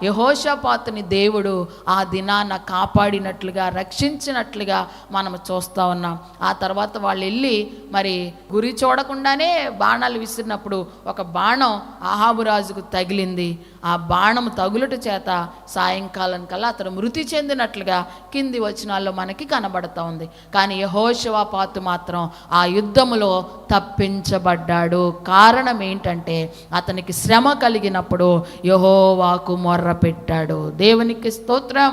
యెహోషాపాతుని దేవుడు ఆ దినాన కాపాడినట్లుగా, రక్షించినట్లుగా మనం చూస్తూ ఉన్నాం. ఆ తర్వాత వాళ్ళు వెళ్ళి మరి గురి చూడకుండానే బాణాలు విసిరినప్పుడు ఒక బాణం అహాబు రాజుకు తగిలింది. ఆ బాణం తగులుట చేత సాయంకాలం కల్లా అతను మృతి చెందినట్లుగా కింది వచనాల్లో మనకి కనబడుతూ ఉంది. కానీ యెహోషాపాతు మాత్రం ఆ యుద్ధములో తప్పించబడ్డాడు. కారణం ఏంటంటే అతనికి శ్రమ కలిగినప్పుడు యెహోవాకు మొర్ర పెట్టాడు. దేవునికి స్తోత్రం.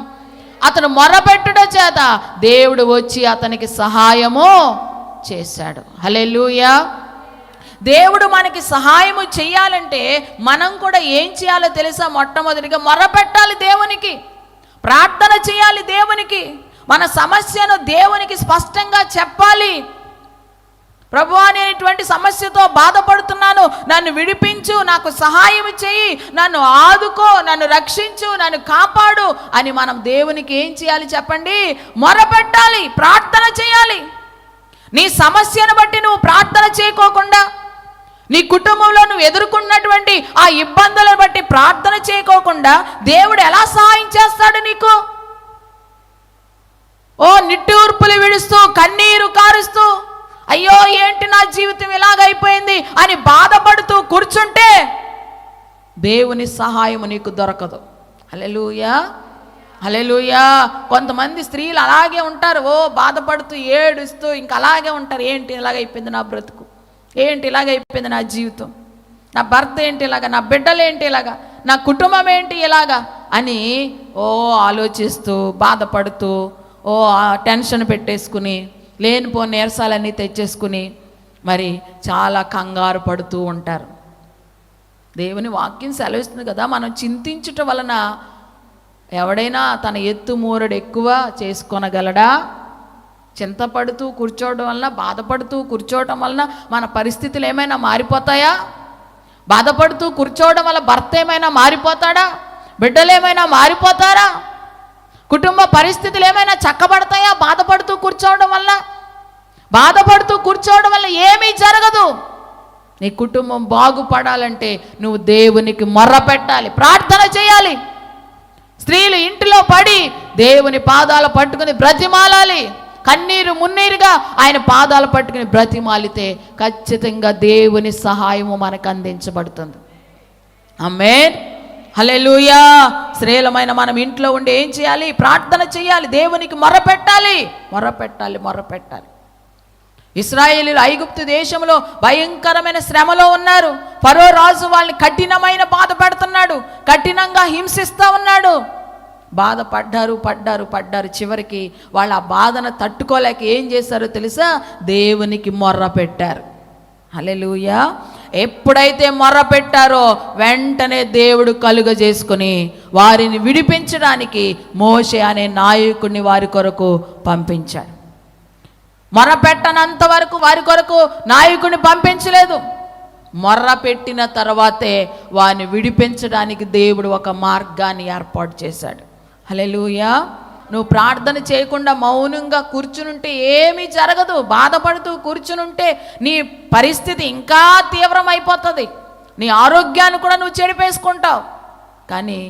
అతను మొర్రపెట్టుట చేత దేవుడు వచ్చి అతనికి సహాయము చేశాడు. హల్లెలూయా. దేవుడు మనకి సహాయము చేయాలంటే మనం కూడా ఏం చేయాలో తెలుసా? మొట్టమొదటిగా మొర్రపెట్టాలి దేవునికి, ప్రార్థన చేయాలి దేవునికి, మన సమస్యను దేవునికి స్పష్టంగా చెప్పాలి. ప్రభువా, నేను ఇటువంటి సమస్యతో బాధపడుతున్నాను, నన్ను విడిపించు, నాకు సహాయం చేయి, నన్ను ఆదుకో, నన్ను రక్షించు, నన్ను కాపాడు అని మనం దేవునికి ఏం చేయాలి చెప్పండి? మొరపెట్టాలి, ప్రార్థన చేయాలి. నీ సమస్యను బట్టి నువ్వు ప్రార్థన చేయకోకుండా, నీ కుటుంబంలో నువ్వు ఎదుర్కొన్నటువంటి ఆ ఇబ్బందులను బట్టి ప్రార్థన చేయకోకుండా దేవుడు ఎలా సహాయం చేస్తాడు నీకు? ఓ నిట్టూర్పులు విడుస్తూ, కన్నీరు కారుస్తూ, అయ్యో ఏంటి నా జీవితం ఇలాగైపోయింది అని బాధపడుతూ కూర్చుంటే దేవుని సహాయం నీకు దొరకదు. హల్లెలూయా, హల్లెలూయా. కొంతమంది స్త్రీలు అలాగే ఉంటారు, ఓ బాధపడుతూ ఏడుస్తూ ఇంకా అలాగే ఉంటారు. ఏంటి ఇలాగైపోయింది నా బ్రతుకు, ఏంటి ఇలాగైపోయింది నా జీవితం, నా భర్త ఏంటి ఇలాగా, నా బిడ్డలు ఏంటి ఇలాగా, నా కుటుంబం ఏంటి ఇలాగా అని ఓ ఆలోచిస్తూ బాధపడుతూ ఓ టెన్షన్ పెట్టేసుకుని లేనిపోని నీరసాలన్నీ తెచ్చేసుకుని మరి చాలా కంగారు పడుతూ ఉంటారు. దేవుని వాక్యం సెలవిస్తుంది కదా, మనం చింతించుట వలన ఎవడైనా తన ఎత్తు మూరడు ఎక్కువ చేసుకొనగలడా? చింతపడుతూ కూర్చోవడం వలన, బాధపడుతూ కూర్చోవడం వలన మన పరిస్థితులు ఏమైనా మారిపోతాయా? బాధపడుతూ కూర్చోవడం వల్ల భర్త ఏమైనా మారిపోతాడా? బిడ్డలు ఏమైనా మారిపోతారా? కుటుంబ పరిస్థితులు ఏమైనా చక్కబడతాయా? బాధపడుతూ కూర్చోవడం వల్ల, బాధపడుతూ కూర్చోవడం వల్ల ఏమీ జరగదు. నీ కుటుంబం బాగుపడాలంటే నువ్వు దేవునికి మొర్ర పెట్టాలి, ప్రార్థన చేయాలి. స్త్రీలు ఇంటిలో పడి దేవుని పాదాలు పట్టుకుని బ్రతిమాలాలి. కన్నీరు మున్నీరుగా ఆయన పాదాలు పట్టుకుని బ్రతిమాలితే ఖచ్చితంగా దేవుని సహాయము మనకు అందించబడుతుంది. ఆమేన్, హల్లెలూయా. శ్రేలమైన మనం ఇంట్లో ఉండి ఏం చేయాలి? ప్రార్థన చేయాలి, దేవునికి మొరపెట్టాలి, మొరపెట్టాలి, మొరపెట్టాలి. ఇశ్రాయేలీయులు ఐగుప్తు దేశంలో భయంకరమైన శ్రమలో ఉన్నారు. ఫరో రాజు వాళ్ళని కఠినమైన బాధ పెడుతున్నాడు, కఠినంగా హింసిస్తూ ఉన్నాడు. బాధపడ్డారు, పడ్డారు, పడ్డారు. చివరికి వాళ్ళ ఆ బాధను తట్టుకోలేక ఏం చేశారో తెలుసా? దేవునికి మొర్ర పెట్టారు. హల్లెలూయా. ఎప్పుడైతే మొర్ర పెట్టారో వెంటనే దేవుడు కలుగజేసుకుని వారిని విడిపించడానికి మోషే అనే నాయకుడిని వారి కొరకు పంపించాడు. మొర్ర పెట్టనంత వరకు వారి కొరకు నాయకుడిని పంపించలేదు. మొర్ర పెట్టిన తర్వాతే వారిని విడిపించడానికి దేవుడు ఒక మార్గాన్ని ఏర్పాటు చేశాడు. హల్లెలూయా. నువ్వు ప్రార్థన చేయకుండా మౌనంగా కూర్చునుంటే ఏమీ జరగదు. బాధపడుతూ కూర్చునుంటే నీ పరిస్థితి ఇంకా తీవ్రమైపోతుంది. నీ ఆరోగ్యాన్ని కూడా నువ్వు చెడిపేసుకుంటావు. కానీ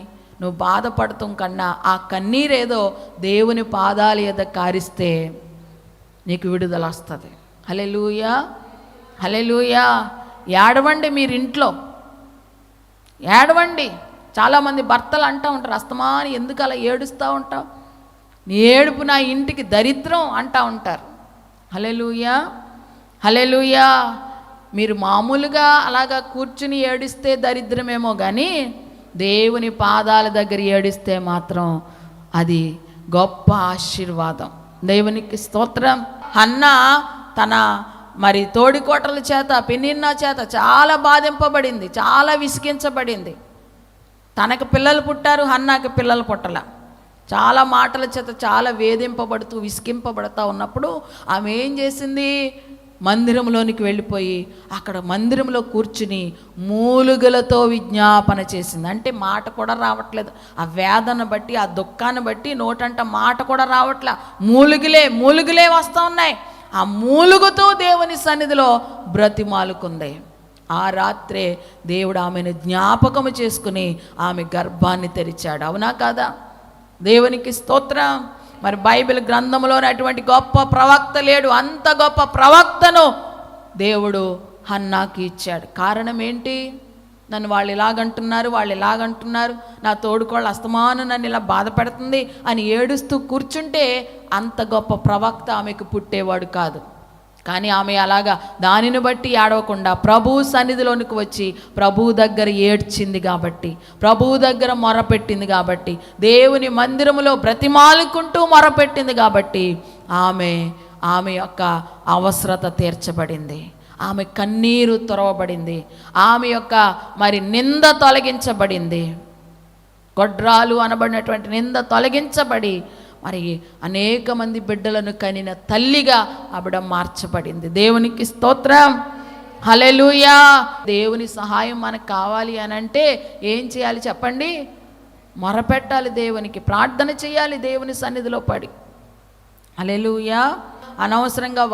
నువ్వు బాధపడటం కన్నా ఆ కన్నీరేదో దేవుని పాదాల యొద్ద కారిస్తే నీకు విడుదల వస్తుంది. హల్లెలూయా, హల్లెలూయా. ఏడవండి, మీరు ఇంట్లో ఏడవండి. చాలామంది భర్తలు అంటూ ఉంటారు, అస్తమాని ఎందుకు అలా ఏడుస్తూ ఉంటావు, నీ ఏడుపు నా ఇంటికి దరిద్రం అంటూ ఉంటారు. హల్లెలూయా, హల్లెలూయా. మీరు మామూలుగా అలాగా కూర్చుని ఏడిస్తే దరిద్రమేమో కానీ దేవుని పాదాల దగ్గర ఏడిస్తే మాత్రం అది గొప్ప ఆశీర్వాదం. దేవునికి స్తోత్రం. హన్నా తన మరి తోడికోటల చేత, పెనిన్నా చేత చాలా బాధింపబడింది, చాలా విసిగించబడింది. తనకు పిల్లలు పుట్టారు, హన్నాకి పిల్లలు పుట్టల. చాలా మాటల చేత చాలా వేధింపబడుతూ విసిగింపబడుతూ ఉన్నప్పుడు ఆమె ఏం చేసింది? మందిరంలోనికి వెళ్ళిపోయి అక్కడ మందిరంలో కూర్చుని మూలుగలతో విజ్ఞాపన చేసింది. అంటే మాట కూడా రావట్లేదు. ఆ వేదన బట్టి, ఆ దుఃఖాన్ని బట్టి నోటంట మాట కూడా రావట్లే. మూలుగులే వస్తూ ఉన్నాయి. ఆ మూలుగుతూ దేవుని సన్నిధిలో బ్రతిమాలుకుంది. ఆ రాత్రే దేవుడు ఆమెను జ్ఞాపకము చేసుకుని ఆమె గర్భాన్ని తెరిచాడు. అవునా కాదా? దేవునికి స్తోత్రం. మరి బైబిల్ గ్రంథంలోనే అటువంటి గొప్ప ప్రవక్త లేడు. అంత గొప్ప ప్రవక్తను దేవుడు హన్నాకి ఇచ్చాడు. కారణం ఏంటి? నన్ను వాళ్ళు ఇలాగంటున్నారు, నా తోడుకోళ్ళు అస్తమాను నన్ను ఇలా బాధ పెడుతుంది అని ఏడుస్తూ కూర్చుంటే అంత గొప్ప ప్రవక్త ఆమెకు పుట్టేవాడు కాదు. కానీ ఆమె అలాగా దానిని బట్టి ఏడవకుండా ప్రభువు సన్నిధిలోనికి వచ్చి ప్రభువు దగ్గర ఏడ్చింది కాబట్టి, ప్రభువు దగ్గర మొరపెట్టింది కాబట్టి, దేవుని మందిరములో బ్రతిమాలుకుంటూ మొరపెట్టింది కాబట్టి ఆమె యొక్క అవసరత తీర్చబడింది. ఆమె కన్నీరు తొరవబడింది. ఆమె యొక్క మరి నింద తొలగించబడింది. గొడ్రాలు అనబడినటువంటి నింద తొలగించబడి మరి అనేక మంది బిడ్డలను కనిన తల్లిగా ఆవిడ మార్చబడింది. దేవునికి స్తోత్రం. హల్లెలూయా. దేవుని సహాయం మనకు కావాలి అని అంటే ఏం చేయాలి చెప్పండి? మొరపెట్టాలి, దేవునికి ప్రార్థన చేయాలి, దేవుని సన్నిధిలో పడి. హల్లెలూయా. అనవసరంగా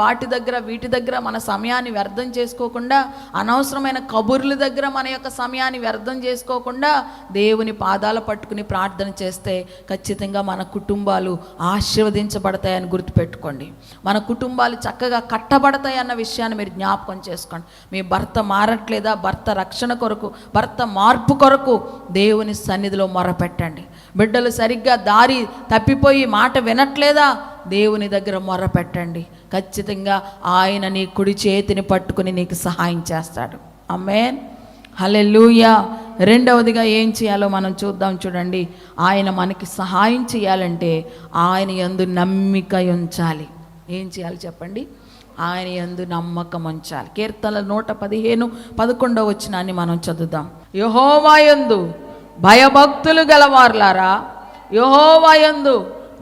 వీటి దగ్గర మన సమయాన్ని వ్యర్థం చేసుకోకుండా, అనవసరమైన కబుర్ల దగ్గర మన యొక్క సమయాన్ని వ్యర్థం చేసుకోకుండా దేవుని పాదాల పట్టుకుని ప్రార్థన చేస్తే ఖచ్చితంగా మన కుటుంబాలు ఆశీర్వదించబడతాయని గుర్తుపెట్టుకోండి. మన కుటుంబాలు చక్కగా కట్టబడతాయి అన్న విషయాన్ని మీరు జ్ఞాపకం చేసుకోండి. మీ భర్త మారట్లేదా? భర్త రక్షణ కొరకు, భర్త మార్పు కొరకు దేవుని సన్నిధిలో మొరపెట్టండి. బిడ్డలు సరిగ్గా దారి తప్పిపోయి మాట వినట్లేదా? దేవుని దగ్గర మొరపెట్టండి. ఖచ్చితంగా ఆయన నీ కుడి చేతిని పట్టుకుని నీకు సహాయం చేస్తాడు. ఆమేన్. హల్లెలూయా. రెండవదిగా ఏం చేయాలో మనం చూద్దాం. చూడండి, ఆయన మనకి సహాయం చేయాలంటే ఆయన యందు నమ్మిక ఉంచాలి. ఏం చేయాలి చెప్పండి? ఆయన యందు నమ్మకం ఉంచాలి. కీర్తనల 115:11 వచనాన్ని మనం చదువుదాం. యెహోవా యందు భయభక్తులు గలవారులారా, యెహోవా యందు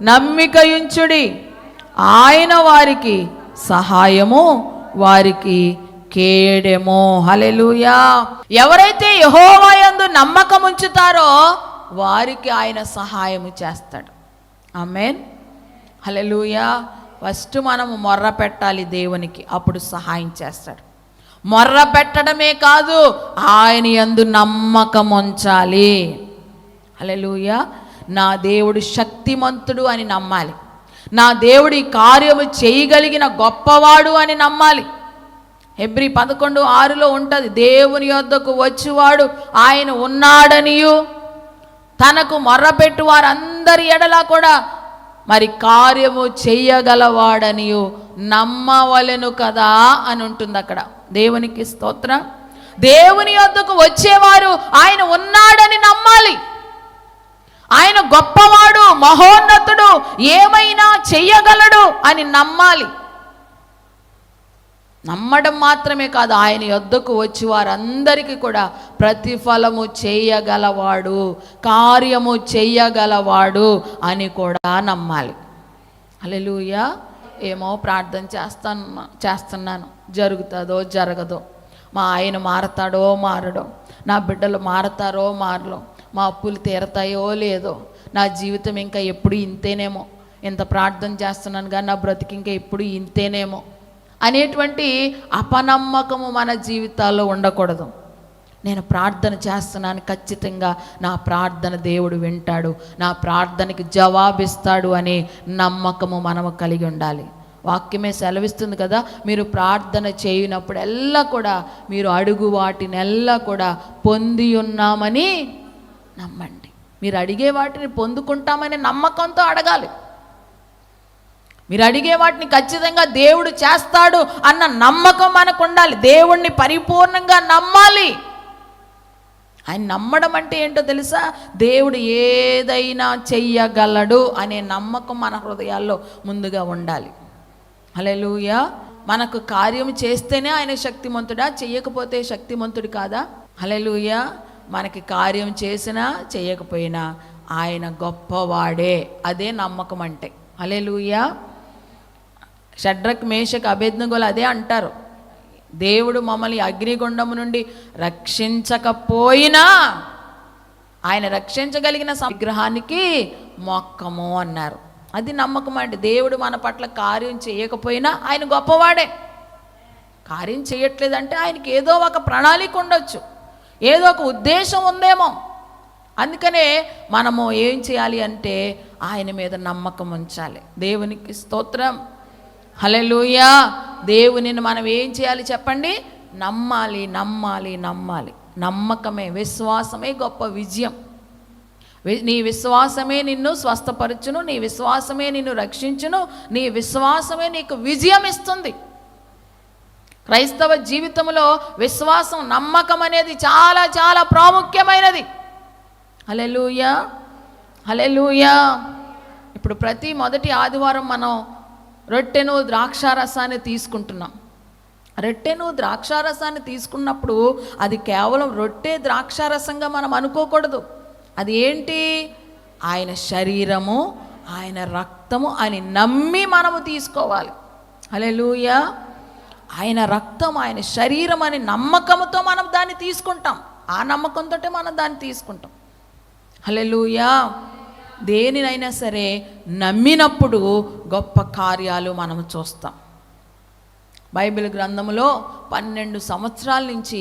నమ్మికయుంచుడి, ఆయన వారికి సహాయము, వారికి కేడెము. హల్లెలూయా. ఎవరైతే యెహోవా యందు నమ్మకం ఉంచుతారో వారికి ఆయన సహాయము చేస్తాడు. ఆమేన్. హల్లెలూయా. ఫస్ట్ మనము మొర్ర పెట్టాలి దేవునికి, అప్పుడు సహాయం చేస్తాడు. మొర్ర పెట్టడమే కాదు, ఆయన యందు నమ్మకం ఉంచాలి. హల్లెలూయా. నా దేవుడు శక్తిమంతుడు అని నమ్మాలి. నా దేవుడి కార్యము చేయగలిగిన గొప్పవాడు అని నమ్మాలి. హెబ్రీ 11:6 ఉంటుంది, దేవుని యొద్దకు వచ్చువాడు ఆయన ఉన్నాడనియు తనకు మొర్రపెట్టు వారందరి ఎడలా కూడా మరి కార్యము చెయ్యగలవాడనియు నమ్మవలెను కదా అని ఉంటుంది అక్కడ. దేవునికి స్తోత్రం. దేవుని యొద్దకు వచ్చేవారు ఆయన ఉన్నాడని నమ్మాలి. ఆయన గొప్పవాడు, మహోన్నతుడు, ఏమైనా చెయ్యగలడు అని నమ్మాలి. నమ్మడం మాత్రమే కాదు, ఆయన యొద్దకు వచ్చి వారందరికీ కూడా ప్రతిఫలము చేయగలవాడు, కార్యము చెయ్యగలవాడు అని కూడా నమ్మాలి. హల్లెలూయా. ఏమో ప్రార్థన చేస్తున్నాను, జరుగుతుందో జరగదో, మా ఆయన మారతాడో మారడో, నా బిడ్డలు మారతారో మారలో, మా అప్పులు తీరతాయో లేదో, నా జీవితం ఇంకా ఎప్పుడు ఇంతేనేమో, ఇంత ప్రార్థన చేస్తున్నాను కానీ నా బ్రతికి ఇంకా ఎప్పుడు ఇంతేనేమో అనేటువంటి అపనమ్మకము మన జీవితాల్లో ఉండకూడదు. నేను ప్రార్థన చేస్తున్నాను, ఖచ్చితంగా నా ప్రార్థన దేవుడు వింటాడు, నా ప్రార్థనకి జవాబిస్తాడు అనే నమ్మకము మనము కలిగి ఉండాలి. వాక్యమే సెలవిస్తుంది కదా, మీరు ప్రార్థన చేయనప్పుడెల్లా కూడా మీరు అడుగు వాటినెల్లా కూడా పొంది ఉన్నామని నమ్మండి. మీరు అడిగే వాటిని పొందుకుంటామనే నమ్మకంతో అడగాలి. మీరు అడిగే వాటిని ఖచ్చితంగా దేవుడు చేస్తాడు అన్న నమ్మకం మనకు ఉండాలి. దేవుణ్ణి పరిపూర్ణంగా నమ్మాలి. ఆయన నమ్మడం అంటే ఏంటో తెలుసా? దేవుడు ఏదైనా చెయ్యగలడు అనే నమ్మకం మన హృదయాల్లో ముందుగా ఉండాలి. హల్లెలూయా. మనకు కార్యం చేస్తేనే ఆయన శక్తిమంతుడా, చెయ్యకపోతే శక్తిమంతుడు కాదా? హల్లెలూయా. మనకి కార్యం చేసినా చేయకపోయినా ఆయన గొప్పవాడే, అదే నమ్మకం అంటే. హల్లెలూయా. షడ్రక్, మేషక్, అబేద్నెగోలు అదే అంటారు, దేవుడు మమ్మల్ని అగ్నిగుండము నుండి రక్షించకపోయినా ఆయన రక్షించగలిగిన విగ్రహానికి మొక్కము అన్నారు. అది నమ్మకం అంటే. దేవుడు మన పట్ల కార్యం చేయకపోయినా ఆయన గొప్పవాడే. కార్యం చేయట్లేదంటే ఆయనకి ఏదో ఒక ప్రణాళిక ఉండొచ్చు, ఏదో ఒక ఉద్దేశం ఉందేమో. అందుకనే మనము ఏం చేయాలి అంటే ఆయన మీద నమ్మకం ఉంచాలి. దేవునికి స్తోత్రం, హల్లెలూయా. దేవునిని మనం ఏం చేయాలి చెప్పండి? నమ్మాలి, నమ్మాలి, నమ్మాలి. నమ్మకమే, విశ్వాసమే గొప్ప విజయం. నీ విశ్వాసమే నిన్ను స్వస్థపరచును, నీ విశ్వాసమే నిన్ను రక్షించును, నీ విశ్వాసమే నీకు విజయం ఇస్తుంది. క్రైస్తవ జీవితంలో విశ్వాసం, నమ్మకం అనేది చాలా చాలా ప్రాముఖ్యమైనది. హల్లెలూయా, హల్లెలూయా. ఇప్పుడు ప్రతి మొదటి ఆదివారం మనం రొట్టెను ద్రాక్షారసాన్ని తీసుకుంటున్నాం. రొట్టెను ద్రాక్షారసాన్ని తీసుకున్నప్పుడు అది కేవలం రొట్టె ద్రాక్షారసంగా మనం అనుకోకూడదు. అది ఏంటి? ఆయన శరీరము, ఆయన రక్తము అని నమ్మి మనము తీసుకోవాలి. హల్లెలూయా. ఆయన రక్తం, ఆయన శరీరం అని నమ్మకంతో మనం దాన్ని తీసుకుంటాం. ఆ నమ్మకంతో మనం దాన్ని తీసుకుంటాం. హల్లెలూయా. దేనినైనా సరే నమ్మినప్పుడు గొప్ప కార్యాలు మనం చూస్తాం. బైబిల్ గ్రంథంలో 12 సంవత్సరాల నుంచి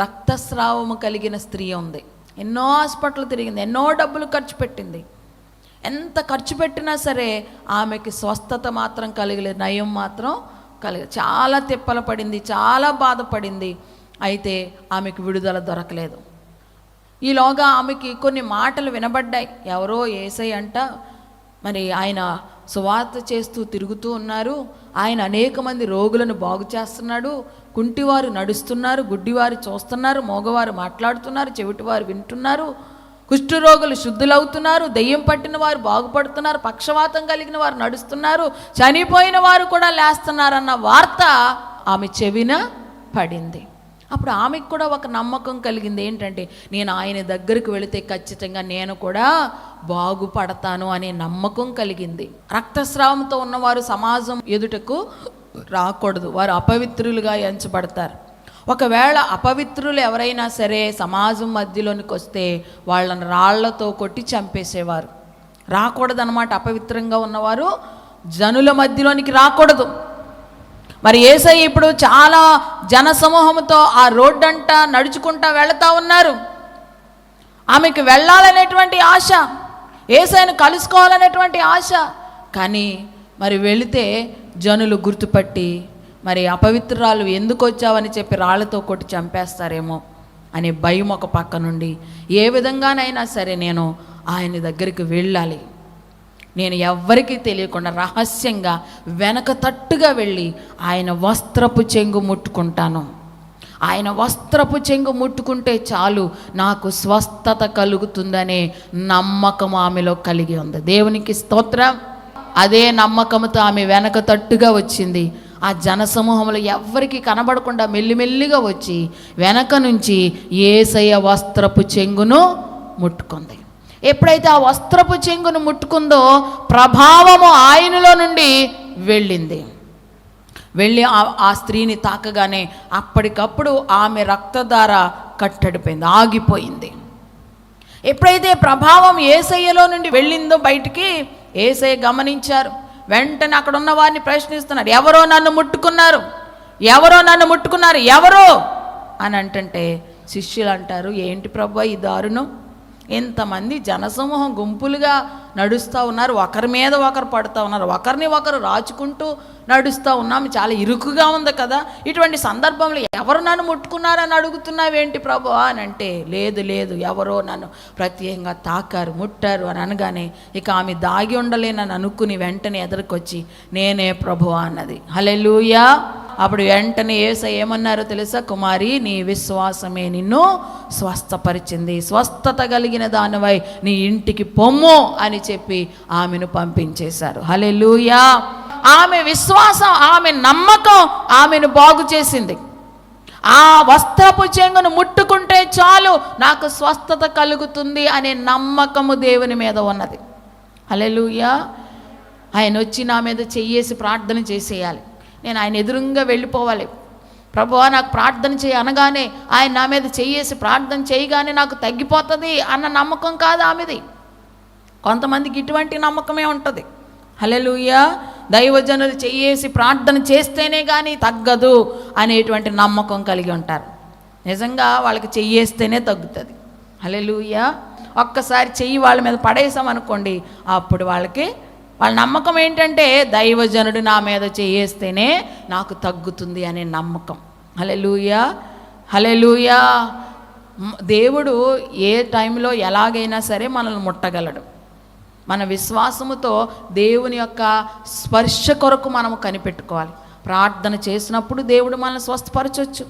రక్తస్రావము కలిగిన స్త్రీ ఉంది. ఎన్నో హాస్పిటల్ తిరిగింది, ఎన్నో డబ్బులు ఖర్చు పెట్టింది. ఎంత ఖర్చు పెట్టినా సరే ఆమెకి స్వస్థత మాత్రం కలగలేదు, నయం మాత్రం కలగలేదు. చాలా తిప్పలు పడింది, చాలా బాధపడింది. అయితే ఆమెకు విడుదల దొరకలేదు. ఈలోగా ఆమెకి కొన్ని మాటలు వినబడ్డాయి. ఎవరో యేసయ్య అంట, మరి ఆయన సువార్త చేస్తూ తిరుగుతూ ఉన్నారు, ఆయన అనేక మంది రోగులను బాగు చేస్తున్నాడు, కుంటివారు నడుస్తున్నారు, గుడ్డివారు చూస్తున్నారు, మోగవారు మాట్లాడుతున్నారు, చెవిటివారు వింటున్నారు, కుష్ఠరోగులు శుద్ధులవుతున్నారు, దెయ్యం పట్టిన వారు బాగుపడుతున్నారు, పక్షవాతం కలిగిన వారు నడుస్తున్నారు, చనిపోయిన వారు కూడా లేస్తున్నారన్న వార్త ఆమె చెవిన పడింది. అప్పుడు ఆమెకు కూడా ఒక నమ్మకం కలిగింది. ఏంటంటే, నేను ఆయన దగ్గరికి వెళితే ఖచ్చితంగా నేను కూడా బాగుపడతాను అనే నమ్మకం కలిగింది. రక్తస్రావంతో ఉన్నవారు సమాజం ఎదుటకు రాకూడదు, వారు అపవిత్రులుగా ఎంచబడతారు. ఒకవేళ అపవిత్రులు ఎవరైనా సరే సమాజం మధ్యలోనికి వస్తే వాళ్ళని రాళ్లతో కొట్టి చంపేసేవారు. రాకూడదన్నమాట. అపవిత్రంగా ఉన్నవారు జనుల మధ్యలోనికి రాకూడదు. మరి యేసయ్య ఇప్పుడు చాలా జనసమూహంతో ఆ రోడ్డంట నడుచుకుంటా వెళతా ఉన్నారు. ఆమెకు వెళ్ళాలనేటువంటి ఆశ, యేసయ్యను కలుసుకోవాలనేటువంటి ఆశ. కానీ మరి వెళితే జనులు గుర్తుపట్టి మరి అపవిత్రురాలు ఎందుకు వచ్చావని చెప్పి రాళ్లతో కొట్టి చంపేస్తారేమో అనే భయం ఒక పక్క నుండి, ఏ విధంగానైనా సరే నేను ఆయన దగ్గరికి వెళ్ళాలి, నేను ఎవ్వరికీ తెలియకుండా రహస్యంగా వెనక తట్టుగా వెళ్ళి ఆయన వస్త్రపు చెంగు ముట్టుకుంటాను, ఆయన వస్త్రపు చెంగు ముట్టుకుంటే చాలు నాకు స్వస్థత కలుగుతుందనే నమ్మకం ఆమెలో కలిగి ఉంది. దేవునికి స్తోత్రం. అదే నమ్మకంతో ఆమె వెనక తట్టుగా వచ్చింది. ఆ జనసమూహంలో ఎవ్వరికి కనబడకుండా మెల్లిమెల్లిగా వచ్చి వెనక నుంచి యేసయ్య వస్త్రపు చెంగును ముట్టుకుంది. ఎప్పుడైతే ఆ వస్త్రపు చెంగును ముట్టుకుందో ప్రభావము ఆయనలో నుండి వెళ్ళింది. వెళ్ళి ఆ స్త్రీని తాకగానే అప్పటికప్పుడు ఆమె రక్తధార కట్టడిపోయింది, ఆగిపోయింది. ఎప్పుడైతే ప్రభావం యేసయ్యలో నుండి వెళ్ళిందో బయటికి, యేసయ్య గమనించారు. వెంటనే అక్కడ ఉన్న వారిని ప్రశ్నిస్తున్నారు, ఎవరో నన్ను ముట్టుకున్నారు, ఎవరో నన్ను ముట్టుకున్నారు, ఎవరో అని అంటుంటే శిష్యులు అంటారు, ఏంటి ప్రభువా ఈ దారుణం, ఇంతమంది జనసమూహం గుంపులుగా నడుస్తూ ఉన్నారు, ఒకరి మీద ఒకరు పడుతూ ఉన్నారు, ఒకరిని ఒకరు రాచుకుంటూ నడుస్తూ ఉన్నాము, చాలా ఇరుకుగా ఉంది కదా, ఇటువంటి సందర్భంలో ఎవరు నన్ను ముట్టుకున్నారని అడుగుతున్నావేంటి ప్రభు అని అంటే, లేదు లేదు ఎవరో నన్ను ప్రత్యేకంగా తాకారు, ముట్టారు అని అనగానే ఇక ఆమె దాగి ఉండలేనని అనుకుని వెంటనే ఎదురుకొచ్చి నేనే ప్రభు అన్నది. హల్లెలూయా. అప్పుడు వెంటనే యేసయ్య ఏమన్నారో తెలుసా, కుమారి నీ విశ్వాసమే నిన్ను స్వస్థపరిచింది, స్వస్థత కలిగిన దానివై నీ ఇంటికి పొమ్ము అని చెప్పి ఆమెను పంపించేశారు. హల్లెలూయా. ఆమె విశ్వాసం, ఆమె నమ్మకం ఆమెను బాగు చేసింది. ఆ వస్త్రపు చెంగును ముట్టుకుంటే చాలు నాకు స్వస్థత కలుగుతుంది అనే నమ్మకము దేవుని మీద ఉన్నది. హల్లెలూయా. ఆయన వచ్చి నా మీద చెయ్యేసి ప్రార్థన చేసేయాలి, నేను ఆయన ఎదురుగా వెళ్ళిపోవాలి, ప్రభువా నాకు ప్రార్థన చేయి అనగానే ఆయన నా మీద చెయ్యేసి ప్రార్థన చేయగానే నాకు తగ్గిపోతుంది అన్న నమ్మకం కాదు ఆమెది. కొంతమందికి ఇటువంటి నమ్మకమే ఉంటుంది. హల్లెలూయా. దైవజనులు చెయ్యేసి ప్రార్థన చేస్తేనే కానీ తగ్గదు అనేటువంటి నమ్మకం కలిగి ఉంటారు. నిజంగా వాళ్ళకి చెయ్యేస్తేనే తగ్గుతుంది. హల్లెలూయా. ఒక్కసారి చెయ్యి వాళ్ళ మీద పడేసామనుకోండి, అప్పుడు వాళ్ళ నమ్మకం ఏంటంటే దైవజనుడు నా మీద చెయ్యేస్తేనే నాకు తగ్గుతుంది అనే నమ్మకం. హల్లెలూయా, హల్లెలూయా. దేవుడు ఏ టైంలో ఎలాగైనా సరే మనల్ని ముట్టగలడు. మన విశ్వాసముతో దేవుని యొక్క స్పర్శ కొరకు మనము కనిపెట్టుకోవాలి. ప్రార్థన చేసినప్పుడు దేవుడు మనల్ని స్వస్థపరచవచ్చు,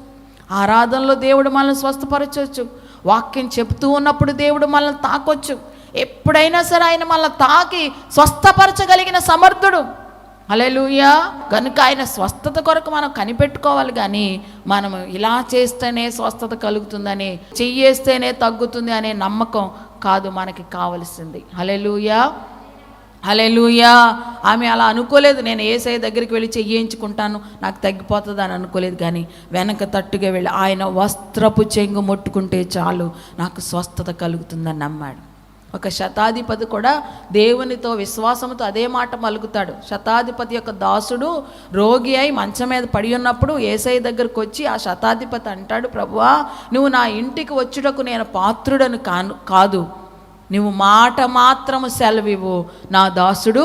ఆరాధనలో దేవుడు మనల్ని స్వస్థపరచవచ్చు, వాక్యం చెప్తూ ఉన్నప్పుడు దేవుడు మనల్ని తాకొచ్చు. ఎప్పుడైనా సరే ఆయన మనల్ని తాకి స్వస్థపరచగలిగిన సమర్థుడు. హల్లెలూయా. కనుక ఆయన స్వస్థత కొరకు మనం కనిపెట్టుకోవాలి. కానీ మనము ఇలా చేస్తేనే స్వస్థత కలుగుతుందని, చెయ్యేస్తేనే తగ్గుతుంది అనే నమ్మకం కాదు మనకి కావలసింది. హల్లెలూయా, హల్లెలూయా. ఆమె అలా అనుకోలేదు, నేను యేసయ్య దగ్గరికి వెళ్ళి చెయ్యించుకుంటాను నాకు తగ్గిపోతుంది అని అనుకోలేదు. కానీ వెనక తట్టుగా వెళ్ళి ఆయన వస్త్రపు చెంగు ముట్టుకుంటే చాలు నాకు స్వస్థత కలుగుతుందని నమ్మాడు. ఒక శతాధిపతి కూడా దేవునితో విశ్వాసంతో అదే మాట మలుగుతాడు. శతాధిపతి యొక్క దాసుడు రోగి అయి మంచం మీద పడి ఉన్నప్పుడు యేసయ్య దగ్గరకు వచ్చి ఆ శతాధిపతి అంటాడు, ప్రభువా నువ్వు నా ఇంటికి వచ్చుటకు నేను పాత్రుడను కాదు, నువ్వు మాట మాత్రము సెలవివ్వు, నా దాసుడు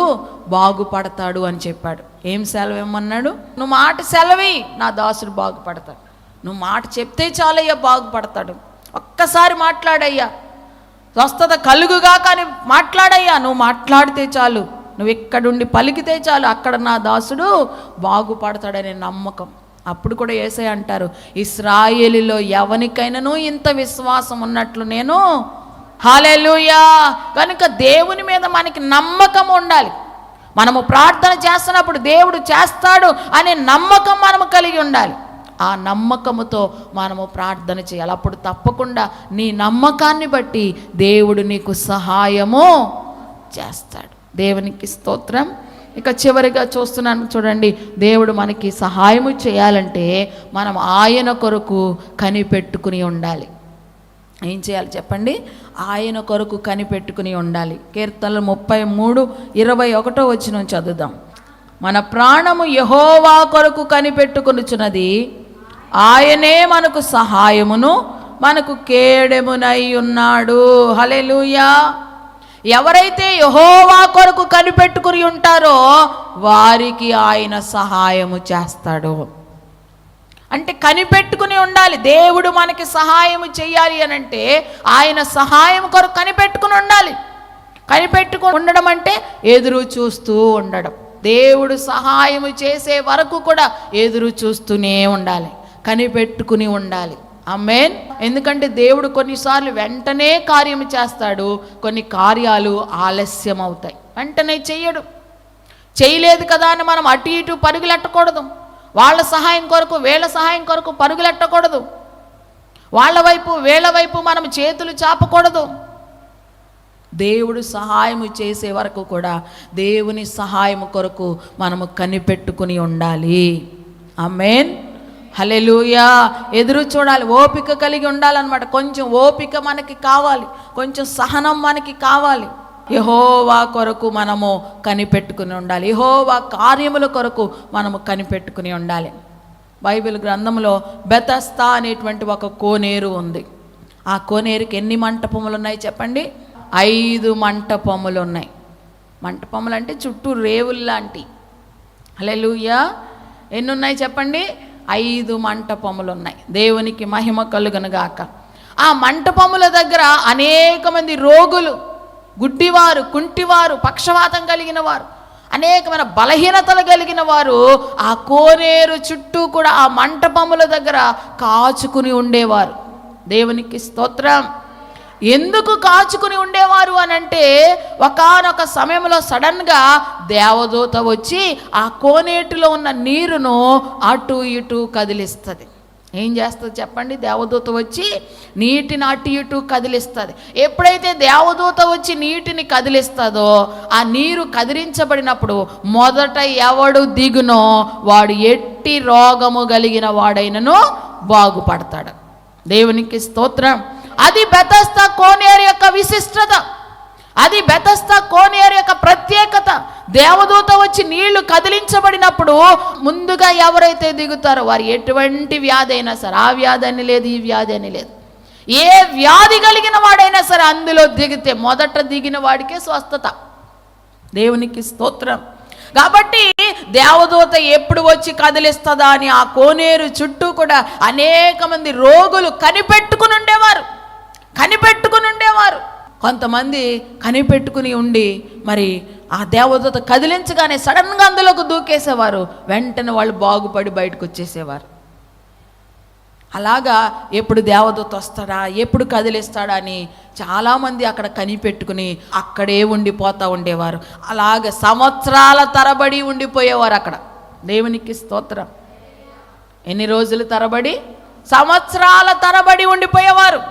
బాగుపడతాడు అని చెప్పాడు. ఏం సెలవు ఇమ్మన్నాడు? నువ్వు మాట సెలవి, నా దాసుడు బాగుపడతాడు. నువ్వు మాట చెప్తే చాలయ్యా బాగుపడతాడు. ఒక్కసారి మాట్లాడయ్యా స్వస్థత కలుగుగా, కానీ మాట్లాడయ్యా, నువ్వు మాట్లాడితే చాలు, నువ్వు ఇక్కడుండి పలికితే చాలు, అక్కడ నా దాసుడు బాగుపడతాడనే నమ్మకం. అప్పుడు కూడా యేసయ్య అంటారు, ఇశ్రాయేలులో ఎవనికైనాను ఇంత విశ్వాసం ఉన్నట్లు నేను. హల్లెలూయా. కనుక దేవుని మీద మనకి నమ్మకం ఉండాలి. మనము ప్రార్థన చేస్తున్నప్పుడు దేవుడు చేస్తాడు అనే నమ్మకం మనము కలిగి ఉండాలి. ఆ నమ్మకముతో మనము ప్రార్థన చేయాలి. అప్పుడు తప్పకుండా నీ నమ్మకాన్ని బట్టి దేవుడు నీకు సహాయము చేస్తాడు. దేవునికి స్తోత్రం. ఇక చివరిగా చూస్తున్నాను చూడండి, దేవుడు మనకి సహాయము చేయాలంటే మనం ఆయన కొరకు కనిపెట్టుకుని ఉండాలి. ఏం చేయాలి చెప్పండి? ఆయన కొరకు కనిపెట్టుకుని ఉండాలి. కీర్తనలు 33:21 చదువుదాం. మన ప్రాణము యెహోవా కొరకు కనిపెట్టుకొనుచున్నది, ఆయనే మనకు సహాయమును మనకు కేడెమునై ఉన్నాడు. హల్లెలూయా. ఎవరైతే యెహోవా కొరకు కనిపెట్టుకుని ఉంటారో వారికి ఆయన సహాయము చేస్తాడు. అంటే కనిపెట్టుకుని ఉండాలి. దేవుడు మనకి సహాయము చేయాలి అని అంటే ఆయన సహాయం కొరకు కనిపెట్టుకుని ఉండాలి. కనిపెట్టుకుని ఉండడం అంటే ఎదురు చూస్తూ ఉండడం. దేవుడు సహాయము చేసే వరకు కూడా ఎదురు చూస్తూనే ఉండాలి, కనిపెట్టుకుని ఉండాలి. ఆమేన్. ఎందుకంటే దేవుడు కొన్నిసార్లు వెంటనే కార్యము చేస్తాడు, కొన్ని కార్యాలు ఆలస్యం అవుతాయి, వెంటనే చెయ్యడు. చేయలేదు కదా అని మనం అటు ఇటు పరుగులెట్టకూడదు. వాళ్ళ సహాయం కొరకు వీళ్ళ సహాయం కొరకు పరుగులెట్టకూడదు. వాళ్ళ వైపు వీళ్ళ వైపు మనం చేతులు చాపకూడదు. దేవుడు సహాయము చేసే వరకు కూడా దేవుని సహాయము కొరకు మనము కనిపెట్టుకుని ఉండాలి. ఆమేన్. హల్లెలూయా. ఎదురు చూడాలి, ఓపిక కలిగి ఉండాలన్నమాట. కొంచెం ఓపిక మనకి కావాలి, కొంచెం సహనం మనకి కావాలి. యెహోవా కొరకు మనము కనిపెట్టుకుని ఉండాలి. యెహోవా కార్యముల కొరకు మనము కనిపెట్టుకుని ఉండాలి. బైబిల్ గ్రంథంలో బెతస్తా అనేటువంటి ఒక కోనేరు ఉంది. ఆ కోనేరుకి ఎన్ని మంటపములు ఉన్నాయి చెప్పండి? 5 మంటపములు ఉన్నాయి. మంటపములు అంటే చుట్టూ రేవులు లాంటి. హల్లెలూయా. ఎన్ని ఉన్నాయి చెప్పండి? 5 మంటపములు ఉన్నాయి. దేవునికి మహిమ కలుగునుగాక. ఆ మంటపముల దగ్గర అనేక మంది రోగులు, గుడ్డివారు, కుంటివారు, పక్షవాతం కలిగిన వారు, అనేకమైన బలహీనతలు కలిగిన వారు ఆ కోనేరు చుట్టూ కూడా ఆ మంటపముల దగ్గర కాచుకుని ఉండేవారు. దేవునికి స్తోత్రం. ఎందుకు కాచుకుని ఉండేవారు అని అంటే ఒకానొక సమయంలో సడన్గా దేవదూత వచ్చి ఆ కోనేటిలో ఉన్న నీరును అటు ఇటు కదిలిస్తుంది. ఏం చేస్తుంది చెప్పండి? దేవదూత వచ్చి నీటిని అటు ఇటు కదిలిస్తుంది. ఎప్పుడైతే దేవదూత వచ్చి నీటిని కదిలిస్తుందో ఆ నీరు కదిలించబడినప్పుడు మొదట ఎవడు దిగునో వాడు ఎట్టి రోగము కలిగిన వాడైనను బాగుపడతాడు. దేవునికి స్తోత్రం. అది బెతస్దా కోనేరు యొక్క విశిష్టత. అది బెతస్దా కోనేరు యొక్క ప్రత్యేకత. దేవదూత వచ్చి నీళ్లు కదిలించబడినప్పుడు ముందుగా ఎవరైతే దిగుతారో వారు ఎటువంటి వ్యాధి అయినా సరే, ఆ వ్యాధి అని లేదు, ఈ వ్యాధి అని లేదు, ఏ వ్యాధి కలిగిన వాడైనా సరే అందులో దిగితే మొదట దిగిన వాడికే స్వస్థత. దేవునికి స్తోత్రం. కాబట్టి దేవదూత ఎప్పుడు వచ్చి కదిలిస్తుందా అని ఆ కోనేరు చుట్టూ కూడా అనేక మంది రోగులు కనిపెట్టుకుని ఉండేవారు. కొంతమంది కనిపెట్టుకుని ఉండి మరి ఆ దేవదూత కదిలించగానే సడన్గా అందులోకి దూకేసేవారు. వెంటనే వాళ్ళు బాగుపడి బయటకు వచ్చేసేవారు. అలాగా ఎప్పుడు దేవదూత వస్తాడా, ఎప్పుడు కదిలిస్తాడా అని చాలామంది అక్కడ కనిపెట్టుకుని అక్కడే ఉండిపోతూ ఉండేవారు. అలాగ సంవత్సరాల తరబడి ఉండిపోయేవారు అక్కడ. దేవునికి స్తోత్రం. ఎన్ని రోజుల తరబడి? సంవత్సరాల తరబడి ఉండిపోయేవారు.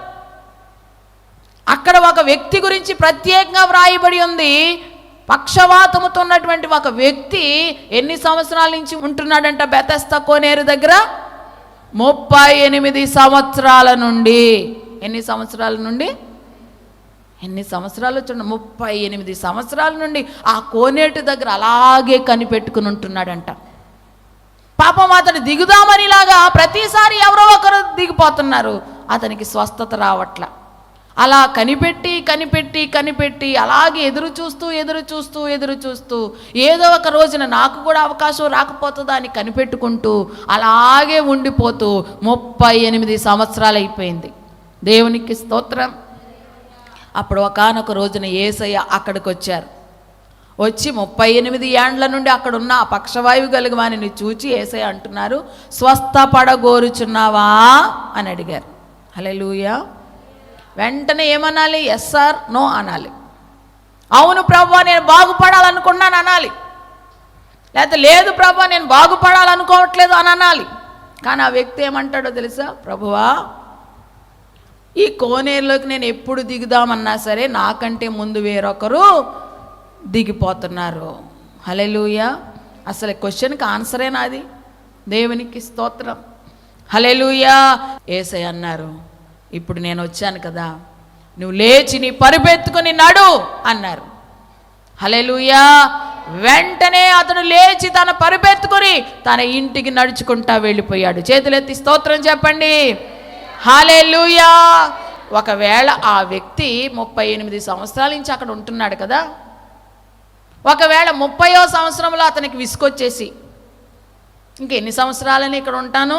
అక్కడ ఒక వ్యక్తి గురించి ప్రత్యేకంగా వ్రాయబడి ఉంది. పక్షవాతముతో ఉన్నటువంటి ఒక వ్యక్తి ఎన్ని సంవత్సరాల నుంచి ఉంటున్నాడంట బెతస్దా కోనేరు దగ్గర? 38 సంవత్సరాల నుండి. ఎన్ని సంవత్సరాల నుండి? ఎన్ని సంవత్సరాలు వచ్చిన? 38 సంవత్సరాల నుండి ఆ కోనేటి దగ్గర అలాగే కనిపెట్టుకుని ఉంటున్నాడంట. పాపం అతను దిగుదామనిలాగా ప్రతిసారి ఎవరో ఒకరు దిగిపోతున్నారు, అతనికి స్వస్థత రావట్ల. అలా కనిపెట్టి అలాగే ఎదురు చూస్తూ ఏదో ఒక రోజున నాకు కూడా అవకాశం రాకపోతుందా అని కనిపెట్టుకుంటూ అలాగే ఉండిపోతూ 38 సంవత్సరాలు అయిపోయింది. దేవునికి స్తోత్రం. అప్పుడు ఒకానొక రోజున యేసయ్య అక్కడికి వచ్చారు. వచ్చి 38 ఏండ్ల నుండి అక్కడ ఉన్న ఆ పక్షవాయువు కలిగిన వారిని చూచి యేసయ్య అంటున్నారు, స్వస్థపడగోరుచున్నావా అని అడిగారు. హల్లెలూయా. వెంటనే ఏమనాలి? ఎస్ ఆర్ నో అనాలి. అవును ప్రభువా నేను బాగుపడాలనుకున్నాను అనాలి, లేకపోతే లేదు ప్రభువా నేను బాగుపడాలనుకోవట్లేదు అని అనాలి. కానీ ఆ వ్యక్తి ఏమంటాడో తెలుసా? ప్రభువా ఈ కోనేరులోకి నేను ఎప్పుడు దిగుదామన్నా సరే నాకంటే ముందు వేరొకరు దిగిపోతున్నారు. హల్లెలూయా. అసలు క్వశ్చన్కి ఆన్సరే నాది. దేవునికి స్తోత్రం. హల్లెలూయా. యేసయ్య అన్నారు, ఇప్పుడు నేను వచ్చాను కదా, నువ్వు లేచి నీ పరుపెత్తుకొని నడు అన్నారు. హల్లెలూయా. వెంటనే అతను లేచి తన పరుపెత్తుకొని తన ఇంటికి నడుచుకుంటా వెళ్ళిపోయాడు. చేతులెత్తి స్తోత్రం చెప్పండి. హల్లెలూయా. ఒకవేళ ఆ వ్యక్తి 38 సంవత్సరాల నుంచి అక్కడ ఉంటున్నాడు కదా, ఒకవేళ 30వ సంవత్సరంలో అతనికి విసుకొచ్చేసి ఇంకెన్ని సంవత్సరాలని ఇక్కడ ఉంటాను,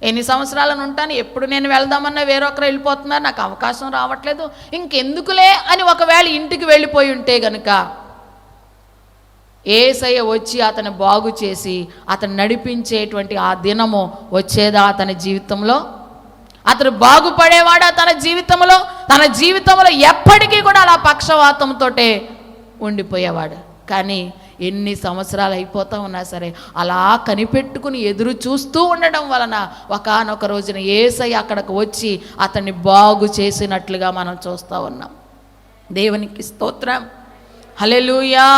ఎన్ని సంవత్సరాలను ఉంటాను, ఎప్పుడు నేను వెళ్దామన్నా వేరొకరు వెళ్ళిపోతున్నారు, నాకు అవకాశం రావట్లేదు, ఇంకెందుకులే అని ఒకవేళ ఇంటికి వెళ్ళిపోయి ఉంటే గనుక యేసయ్య వచ్చి అతను బాగు చేసి అతను నడిపించేటువంటి ఆ దినము వచ్చేదా అతని జీవితంలో? అతను బాగుపడేవాడా తన జీవితంలో ఎప్పటికీ కూడా అలా పక్షవాతంతో ఉండిపోయేవాడు. కానీ ఎన్ని సంవత్సరాలు అయిపోతూ ఉన్నా సరే అలా కనిపెట్టుకుని ఎదురు చూస్తూ ఉండడం వలన ఒకానొక రోజున యేసయ్య అక్కడికి వచ్చి అతన్ని బాగు చేసినట్లుగా మనం చూస్తూ ఉన్నాం. దేవునికి స్తోత్రం. హల్లెలూయా.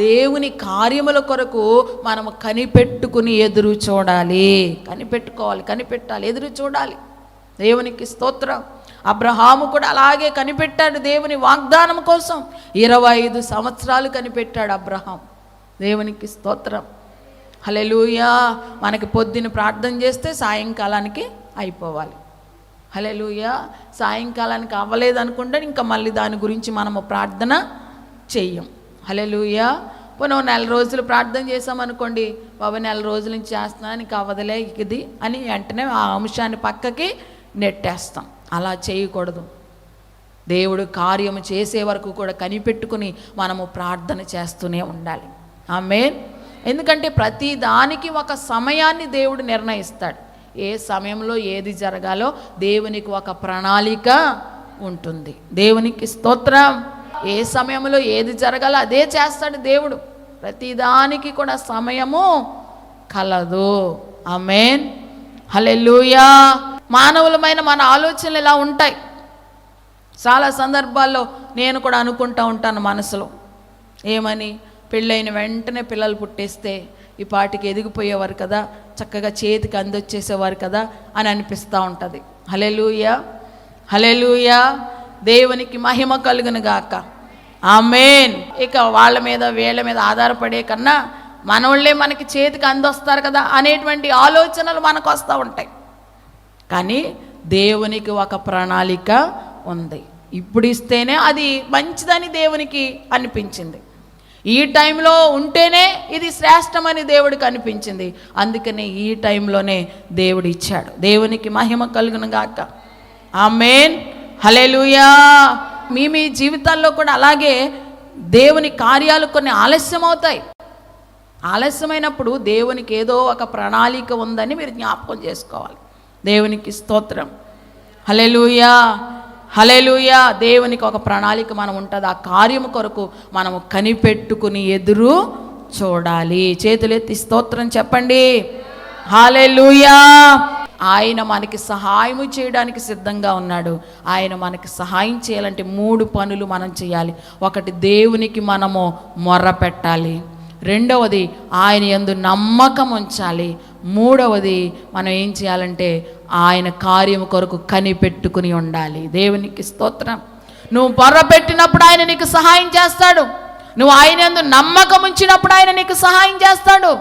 దేవుని కార్యముల కొరకు మనము కనిపెట్టుకుని ఎదురు చూడాలి. కనిపెట్టాలి, ఎదురు చూడాలి. దేవునికి స్తోత్రం. అబ్రహాము కూడా అలాగే కనిపెట్టాడు దేవుని వాగ్దానం కోసం. 25 సంవత్సరాలు కనిపెట్టాడు అబ్రహాం. దేవునికి స్తోత్రం. హల్లెలూయా. మనకి పొద్దున ప్రార్థన చేస్తే సాయంకాలానికి అయిపోవాలి. హల్లెలూయా. సాయంకాలానికి అవ్వలేదనుకుంటే ఇంకా మళ్ళీ దాని గురించి మనము ప్రార్థన చెయ్యం. హల్లెలూయా. పోనీ 4 రోజులు ప్రార్థన చేసామనుకోండి, బాబా 4 రోజుల నుంచి చేస్తున్నాను ఇంకా అవ్వదలే ఇది అని వెంటనే ఆ అంశాన్ని పక్కకి నెట్టేస్తాం. అలా చేయకూడదు. దేవుడు కార్యము చేసే వరకు కూడా కనిపెట్టుకుని మనము ప్రార్థన చేస్తూనే ఉండాలి. ఆమేన్. ఎందుకంటే ప్రతి దానికి ఒక సమయాన్ని దేవుడు నిర్ణయిస్తాడు. ఏ సమయంలో ఏది జరగాలో దేవునికి ఒక ప్రణాళిక ఉంటుంది. దేవునికి స్తోత్రం. ఏ సమయంలో ఏది జరగాలో అదే చేస్తాడు దేవుడు. ప్రతిదానికి కూడా సమయము కలదు. ఆమేన్. హల్లెలూయా. మానవులమైన మన ఆలోచనలు ఇలా ఉంటాయి. చాలా సందర్భాల్లో నేను కూడా అనుకుంటూ ఉంటాను మనసులో, ఏమని, పెళ్ళైన వెంటనే పిల్లలు పుట్టేస్తే ఈ పాటికి ఎదిగిపోయేవారు కదా, చక్కగా చేతికి అందొచ్చేసేవారు కదా అని అనిపిస్తూ ఉంటుంది. హల్లెలూయా. హల్లెలూయా. దేవునికి మహిమ కలుగును గాక. ఆమేన్. ఇక వాళ్ళ మీద వీళ్ళ మీద ఆధారపడే కన్నా మనోళ్ళే మనకి చేతికి అందొస్తారు కదా అనేటువంటి ఆలోచనలు మనకు వస్తూ ఉంటాయి. కానీ దేవునికి ఒక ప్రణాళిక ఉంది. ఇప్పుడు ఇస్తేనే అది మంచిదని దేవునికి అనిపించింది. ఈ టైంలో ఉంటేనే ఇది శ్రేష్టమని దేవుడికి అనిపించింది. అందుకనే ఈ టైంలోనే దేవుడు ఇచ్చాడు. దేవునికి మహిమ కలుగును గాక. ఆమేన్. హల్లెలూయా. మీ జీవితాల్లో కూడా అలాగే దేవుని కార్యాలు కొన్ని ఆలస్యం అవుతాయి. ఆలస్యమైనప్పుడు దేవునికి ఏదో ఒక ప్రణాళిక ఉందని మీరు జ్ఞాపకం చేసుకోవాలి. దేవునికి స్తోత్రం. హల్లెలూయా, హల్లెలూయా. దేవునికి ఒక ప్రణాళిక మనం ఉంటుంది. ఆ కార్యము కొరకు మనము కనిపెట్టుకుని ఎదురు చూడాలి. చేతులెత్తి స్తోత్రం చెప్పండి. హల్లెలూయా. ఆయన మనకి సహాయము చేయడానికి సిద్ధంగా ఉన్నాడు. ఆయన మనకి సహాయం చేయాలంటే 3 పనులు మనం చేయాలి. ఒకటి, దేవునికి మనము మొర్ర పెట్టాలి. రెండవది, ఆయన యందు నమ్మకం ఉంచాలి. మూడవది, మనం ఏం చేయాలంటే ఆయన కార్యము కొరకు కనిపెట్టుకుని ఉండాలి. దేవునికి స్తోత్రం. నువ్వు మొర్ర పెట్టినప్పుడు ఆయన నీకు సహాయం చేస్తాడు. నువ్వు ఆయన యందు నమ్మకం ఉంచినప్పుడు ఆయన నీకు సహాయం చేస్తాడు.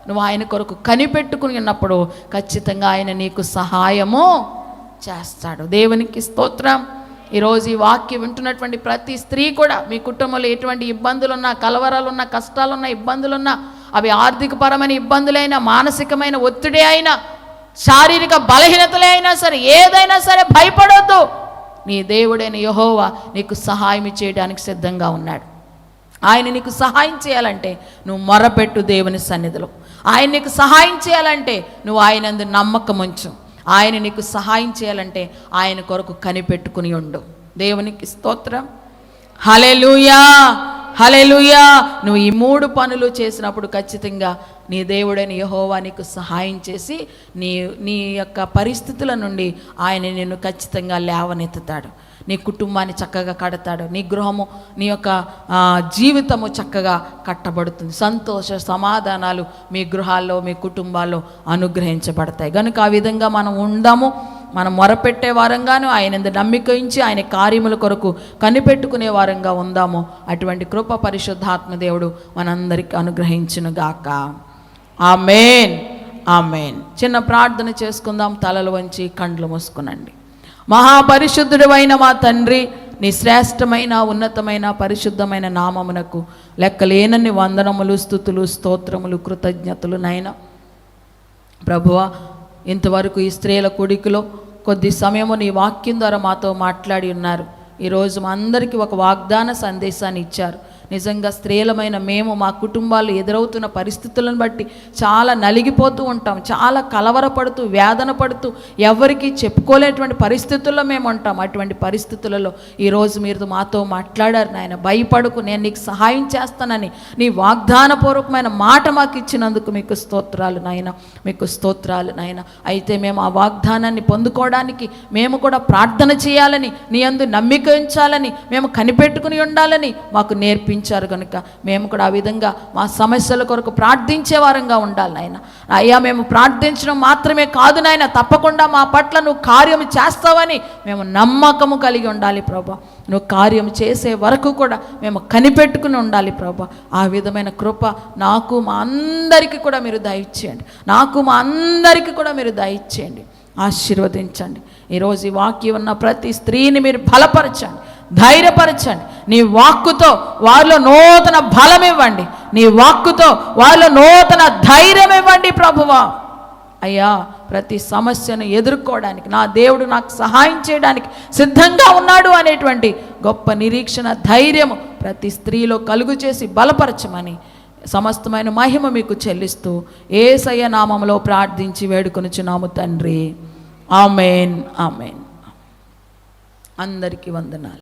నువ్వు ఆయన కొరకు కనిపెట్టుకుని ఉన్నప్పుడు ఖచ్చితంగా ఆయన నీకు సహాయము చేస్తాడు. దేవునికి స్తోత్రం. ఈరోజు ఈ వాక్యం వింటున్నటువంటి ప్రతి స్త్రీ కూడా మీ కుటుంబంలో ఎటువంటి ఇబ్బందులున్నా, కలవరాలున్నా, కష్టాలున్నా, ఇబ్బందులున్నా, అవి ఆర్థికపరమైన ఇబ్బందులైనా, మానసికమైన ఒత్తిడి అయినా, శారీరక బలహీనతలే అయినా సరే, ఏదైనా సరే భయపడొద్దు. నీ దేవుడైన యెహోవా నీకు సహాయం చేయడానికి సిద్ధంగా ఉన్నాడు. ఆయన నీకు సహాయం చేయాలంటే నువ్వు మొరపెట్టు దేవుని సన్నిధిలో. ఆయన నీకు సహాయం చేయాలంటే నువ్వు ఆయనందు నమ్మకం ఉంచు. ఆయన నీకు సహాయం చేయాలంటే ఆయన కొరకు కనిపెట్టుకుని ఉండు. దేవునికి స్తోత్రం. హల్లెలూయా, హల్లెలూయా. నువ్వు ఈ 3 పనులు చేసినప్పుడు ఖచ్చితంగా నీ దేవుడైన యెహోవా నీకు సహాయం చేసి నీ యొక్క పరిస్థితుల నుండి ఆయన నిన్ను ఖచ్చితంగా లేవనెత్తుతాడు. నీ కుటుంబాన్ని చక్కగా కడతాడు. నీ గృహము, నీ యొక్క జీవితము చక్కగా కట్టబడుతుంది. సంతోష సమాధానాలు మీ గృహాల్లో, మీ కుటుంబాల్లో అనుగ్రహించబడతాయి. కనుక ఆ విధంగా మనం ఉందాము. మనం మొరపెట్టే వారంగాను, ఆయన నమ్మిక ఉంచి ఆయన కార్యముల కొరకు కనిపెట్టుకునే వారంగా ఉందాము. అటువంటి కృప పరిశుద్ధాత్మ దేవుడు మనందరికీ అనుగ్రహించునుగాక. ఆమేన్, ఆమేన్. చిన్న ప్రార్థన చేసుకుందాం. తలలు వంచి కండ్లు మూసుకునండి. మహాపరిశుద్ధుడు అయిన మా తండ్రి, నీ శ్రేష్టమైన, ఉన్నతమైన, పరిశుద్ధమైన నామమునకు లెక్కలేనన్ని వందనములు, స్తుతులు, స్తోత్రములు, కృతజ్ఞతలు నాయన. ప్రభువా, ఇంతవరకు ఈ స్త్రీల కూడికలో కొద్ది సమయము నీ వాక్యం ద్వారా మాతో మాట్లాడి ఉన్నారు. ఈరోజు మా అందరికీ ఒక వాగ్దాన సందేశాన్ని ఇచ్చారు. నిజంగా స్త్రీలమైన మేము మా కుటుంబాలు ఎదురవుతున్న పరిస్థితులను బట్టి చాలా నలిగిపోతూ ఉంటాం, చాలా కలవరపడుతూ, వేదన పడుతూ, ఎవరికి చెప్పుకోలేటువంటి పరిస్థితుల్లో మేము ఉంటాం. అటువంటి పరిస్థితులలో ఈరోజు మీరు మాతో మాట్లాడారు నాయన. భయపడకు, నేను నీకు సహాయం చేస్తానని నీ వాగ్దానపూర్వకమైన మాట మాకు ఇచ్చినందుకు మీకు స్తోత్రాలు నాయన, మీకు స్తోత్రాలు నాయన. అయితే మేము ఆ వాగ్దానాన్ని పొందుకోవడానికి మేము కూడా ప్రార్థన చేయాలని, నీ యందు నమ్మిక ఉంచాలని, మేము కనిపెట్టుకుని ఉండాలని మాకు నేర్పించారు. కనుక మేము కూడా ఆ విధంగా మా సమస్యల కొరకు ప్రార్థించే వారంగా ఉండాలి నాయన. అయ్యా, మేము ప్రార్థించడం మాత్రమే కాదు నాయన, తప్పకుండా మా పట్ల నువ్వు కార్యం చేస్తావని మేము నమ్మకము కలిగి ఉండాలి ప్రభా. నువ్వు కార్యం చేసే వరకు కూడా మేము కనిపెట్టుకుని ఉండాలి ప్రభా. ఆ విధమైన కృప నాకు మా అందరికీ కూడా మీరు దయచేయండి. నాకు మా అందరికీ కూడా మీరు దయచేయండి, ఆశీర్వదించండి. ఈరోజు ఈ వాక్యం ఉన్న ప్రతి స్త్రీని మీరు బలపరచండి, ధైర్యపరచండి. నీ వాక్కుతో వారిలో నూతన బలం ఇవ్వండి. నీ వాక్కుతో వారిలో నూతన ధైర్యం ఇవ్వండి ప్రభువా. అయ్యా, ప్రతి సమస్యను ఎదుర్కోవడానికి నా దేవుడు నాకు సహాయం చేయడానికి సిద్ధంగా ఉన్నాడు అనేటువంటి గొప్ప నిరీక్షణ, ధైర్యము ప్రతి స్త్రీలో కలుగు చేసి బలపరచమని సమస్తమైన మహిమ మీకు చెల్లిస్తూ యేసయ్య నామములో ప్రార్థించి వేడుకొనుచున్నాము తండ్రి. ఆమేన్, ఆమేన్. అందరికీ వందనాలు.